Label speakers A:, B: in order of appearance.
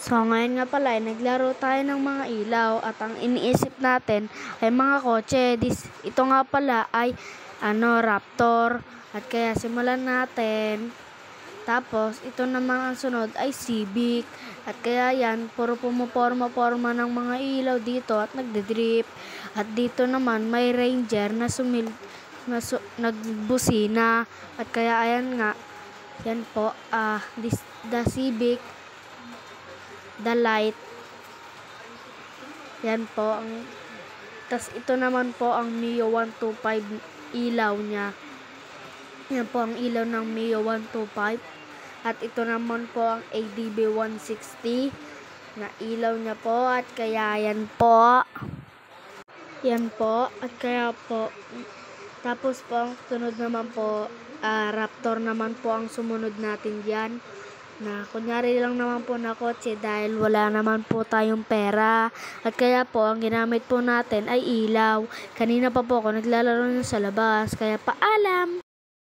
A: So ngayon nga pala ay naglaro tayo ng mga ilaw at ang iniisip natin ay mga kotse. Ito nga pala ay Raptor at kaya simulan natin. Tapos ito naman ang sunod ay Civic at kaya yan puro pumuporma-porma ng mga ilaw dito at nagdidrip. At dito naman may Ranger na nagbusina at kaya ayan nga. Yan po the Civic, the light. Yan po tas ito naman po ang Mio 125 ilaw niya. Yan po ang ilaw ng Mio 125. At ito naman po ang ADB 160 na ilaw niya po at kaya yan po. Yan po at kaya po. Tapos po ang sunod naman po Raptor naman po ang sumunod natin diyan. Na kunyari lang naman po na kotse dahil wala naman po tayong pera at kaya po ang ginamit po natin ay ilaw. Kanina pa po ako naglalaro sa labas kaya paalam!